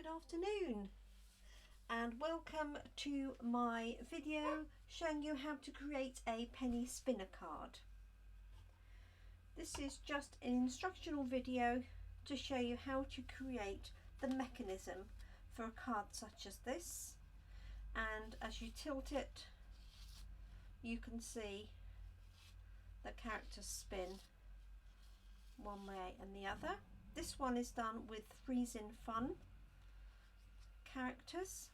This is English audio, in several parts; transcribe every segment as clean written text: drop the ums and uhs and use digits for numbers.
good afternoon and welcome to my video showing you how to create a penny spinner card. This is just an instructional video to show you how to create the mechanism for a card such as this, and as you tilt it you can see the characters spin one way and the other. This one is done with Freezin Fun characters.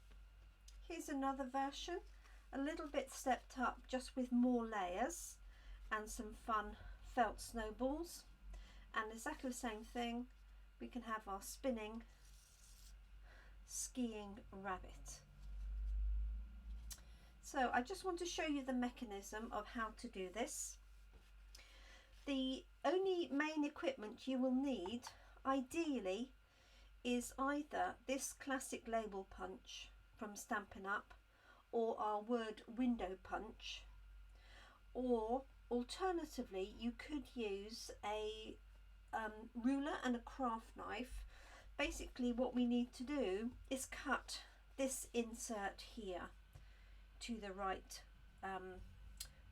Here's another version, a little bit stepped up, just with more layers and some fun felt snowballs, and exactly the same thing. We can have our spinning skiing rabbit. So I just want to show you the mechanism of how to do this. The only main equipment you will need ideally is either this classic label punch from Stampin Up or our word window punch, or alternatively you could use a ruler and a craft knife. Basically what we need to do is cut this insert here to the right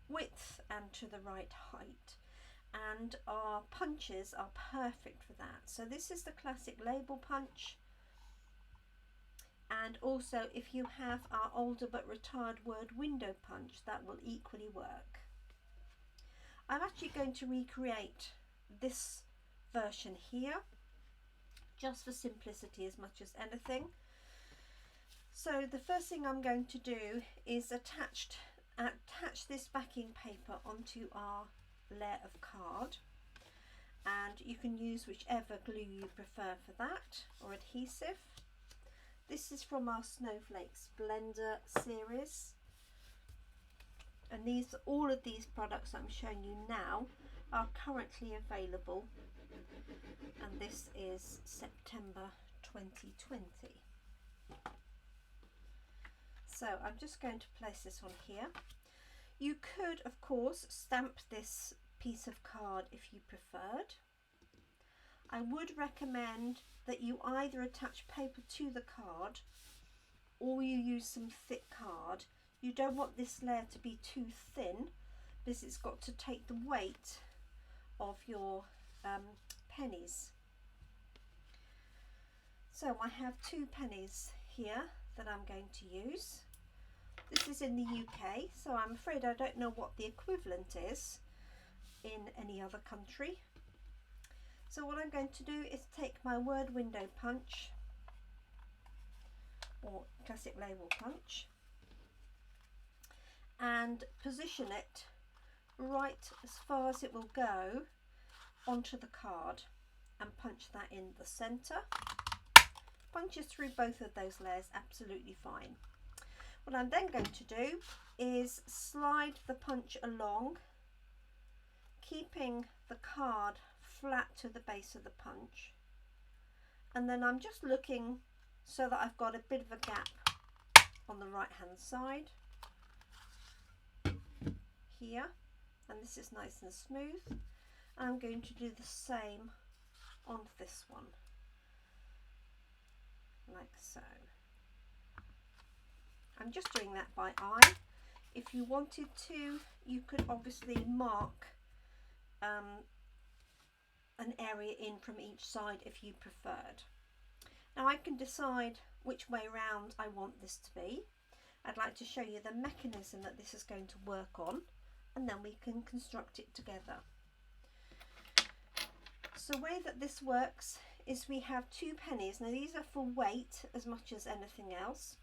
width and to the right height, and our punches are perfect for that. So this is the classic label punch, and also if you have our older but retired word window punch, that will equally work. I'm actually going to recreate this version here just for simplicity as much as anything. So the first thing I'm going to do is attach this backing paper onto our layer of card, and you can use whichever glue you prefer for that, or adhesive. This is from our Snowflakes Blender series, and all of these products I'm showing you now are currently available, and this is September 2020. So I'm just going to place this on here. You could of course stamp this piece of card if you preferred. I would recommend that you either attach paper to the card or you use some thick card. You don't want this layer to be too thin because it's got to take the weight of your pennies. So I have 2 pennies here that I'm going to use. This is in the UK, so I'm afraid I don't know what the equivalent is in any other country. So what I'm going to do is take my word window punch, or classic label punch, and position it right as far as it will go onto the card and punch that in the centre. Punches through both of those layers absolutely fine. What I'm then going to do is slide the punch along, keeping the card flat to the base of the punch, and then I'm just looking so that I've got a bit of a gap on the right hand side here, and this is nice and smooth. I'm going to do the same on this one, like so. I'm just doing that by eye. If you wanted to, you could obviously mark an area in from each side if you preferred. Now I can decide which way round I want this to be. I'd like to show you the mechanism that this is going to work on, and then we can construct it together. So the way that this works is we have 2 pennies. Now these are for weight as much as anything else,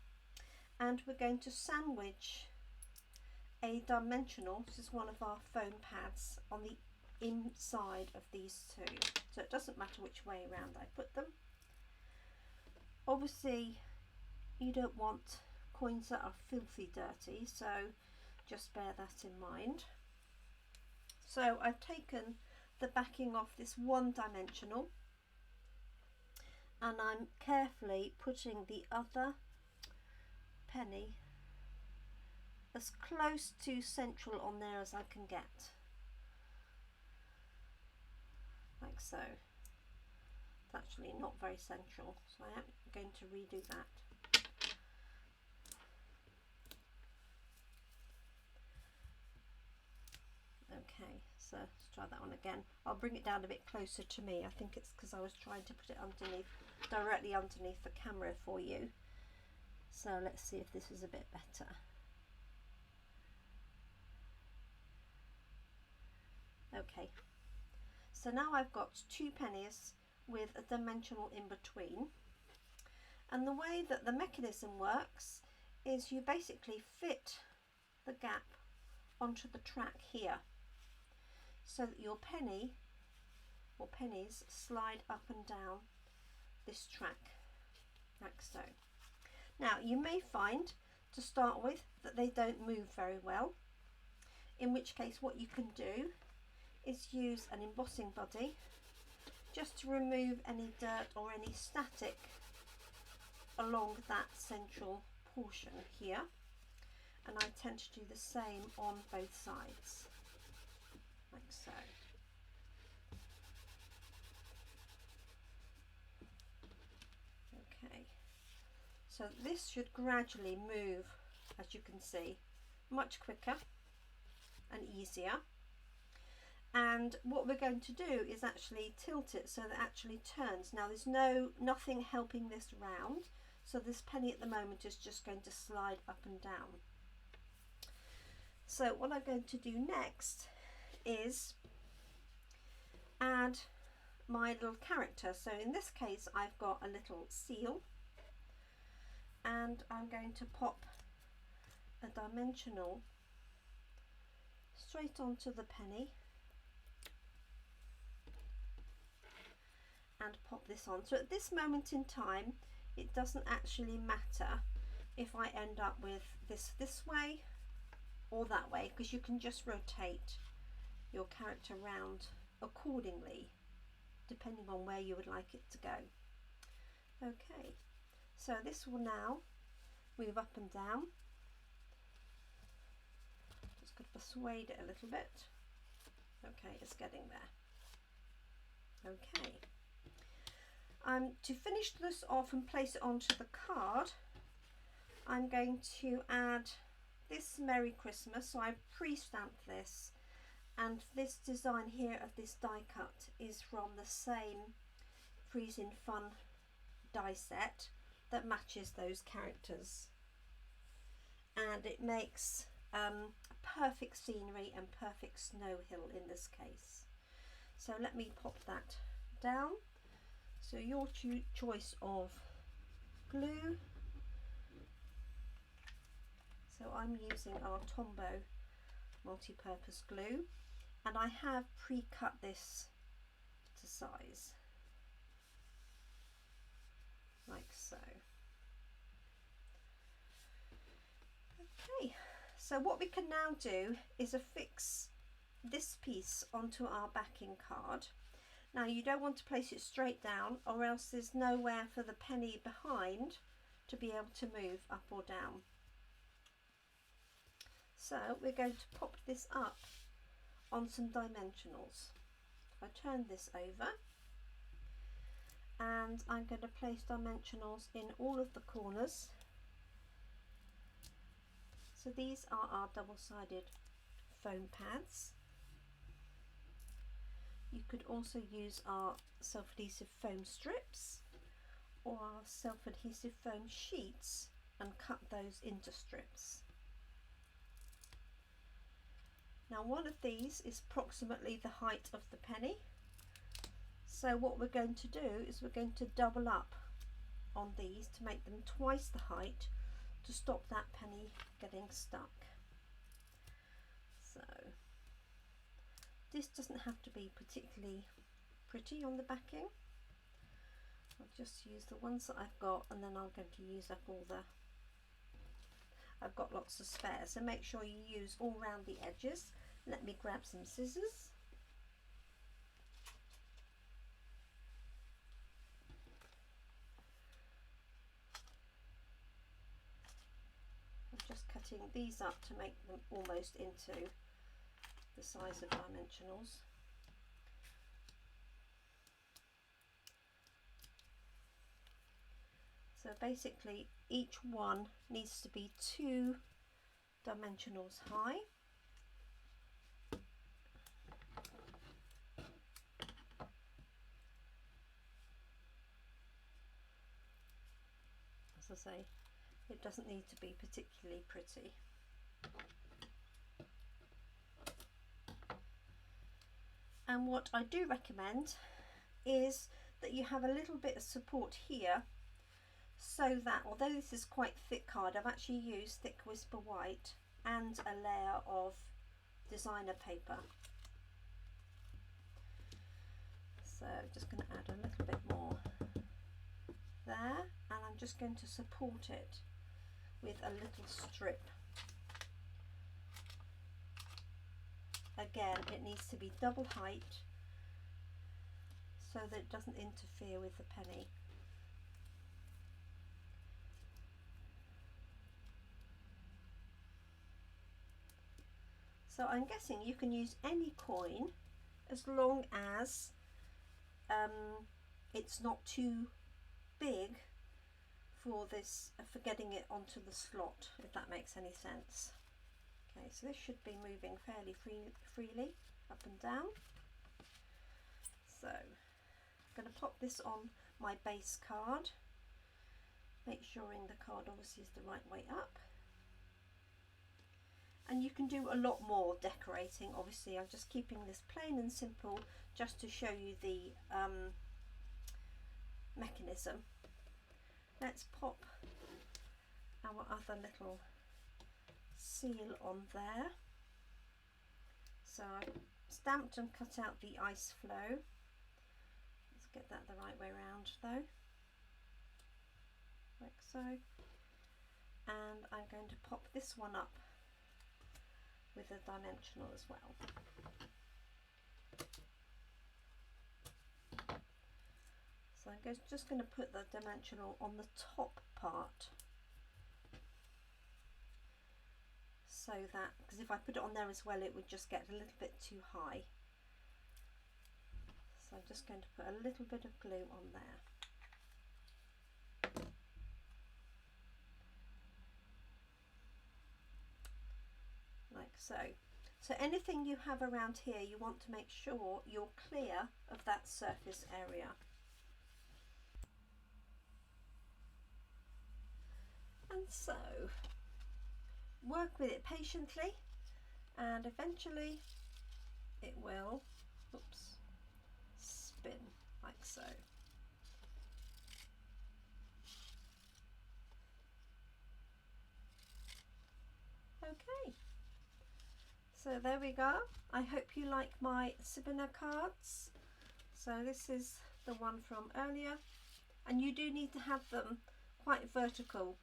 and we're going to sandwich a dimensional, this is one of our foam pads, on the inside of these 2, so it doesn't matter which way around I put them. Obviously you don't want coins that are filthy dirty, so just bear that in mind. So I've taken the backing off this one dimensional, and I'm carefully putting the other penny as close to central on there as I can get, like so. actually not very central, so I am going to redo that. Okay, so let's try that one again. I'll bring it down a bit closer to me. I think it's because I was trying to put it underneath, directly underneath the camera for you. So let's see if this is a bit better. Okay, so now I've got 2 pennies with a dimensional in between, and the way that the mechanism works is you basically fit the gap onto the track here, so that your penny or pennies slide up and down this track like so. Now you may find to start with that they don't move very well, in which case what you can do is use an embossing buddy just to remove any dirt or any static along that central portion here, and I tend to do the same on both sides like so. Okay, so this should gradually move, as you can see, much quicker and easier. And what we're going to do is actually tilt it so that it actually turns. Now there's nothing helping this round, so this penny at the moment is just going to slide up and down. So what I'm going to do next is add my little character. So in this case I've got a little seal, and I'm going to pop a dimensional straight onto the penny and pop this on. So at this moment in time it doesn't actually matter if I end up with this way or that way, because you can just rotate your character round accordingly depending on where you would like it to go. Okay, so this will now move up and down. Just going to persuade it a little bit. Okay, it's getting there. Okay. To finish this off and place it onto the card, I'm going to add this Merry Christmas. So I've pre-stamped this, and this design here of this die cut is from the same Freezin Fun die set that matches those characters, and it makes perfect scenery and perfect snow hill in this case. So let me pop that down. So your choice of glue. So I'm using our Tombow multi-purpose glue, and I have pre-cut this to size like so. Okay, so what we can now do is affix this piece onto our backing card. Now you don't want to place it straight down, or else there's nowhere for the penny behind to be able to move up or down. So we're going to pop this up on some dimensionals. I turn this over, and I'm going to place dimensionals in all of the corners. So these are our double-sided foam pads. You could also use our self-adhesive foam strips or our self-adhesive foam sheets and cut those into strips. Now one of these is approximately the height of the penny, so what we're going to do is we're going to double up on these to make them twice the height to stop that penny getting stuck. So this doesn't have to be particularly pretty on the backing. I'll just use the ones that I've got, and then I'm going to use up all the, I've got lots of spares, so make sure you use all round the edges. Let me grab some scissors. I'm just cutting these up to make them almost into the size of dimensionals. So basically each one needs to be 2 dimensionals high. As I say, it doesn't need to be particularly pretty. And what I do recommend is that you have a little bit of support here, so that although this is quite thick card, I've actually used thick Whisper White and a layer of designer paper. So just going to add a little bit more there, and I'm just going to support it with a little strip. Again, it needs to be double height so that it doesn't interfere with the penny. So I'm guessing you can use any coin as long as it's not too big for this, for getting it onto the slot, if that makes any sense. Okay, so this should be moving fairly freely up and down. So I'm going to pop this on my base card, make sure the card obviously is the right way up. And you can do a lot more decorating. Obviously I'm just keeping this plain and simple just to show you the mechanism. Let's pop our other little seal on there. So I've stamped and cut out the ice flow. Let's get that the right way around though, like so. And I'm going to pop this one up with a dimensional as well. So I'm just going to put the dimensional on the top part, so that, because if I put it on there as well it would just get a little bit too high. So I'm just going to put a little bit of glue on there. Like so. So anything you have around here, you want to make sure you're clear of that surface area. And so work with it patiently, and eventually it will, oops, spin like so. Okay, so there we go. I hope you like my Sabina cards. So this is the one from earlier, and you do need to have them quite vertical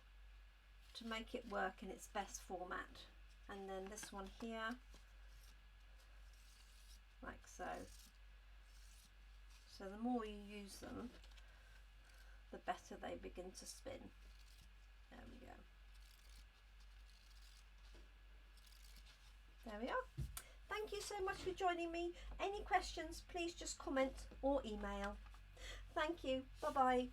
to make it work in its best format. And then this one here, like so. So the more you use them, the better they begin to spin. There we go. There we are. Thank you so much for joining me. Any questions, please just comment or email. Thank you. Bye bye.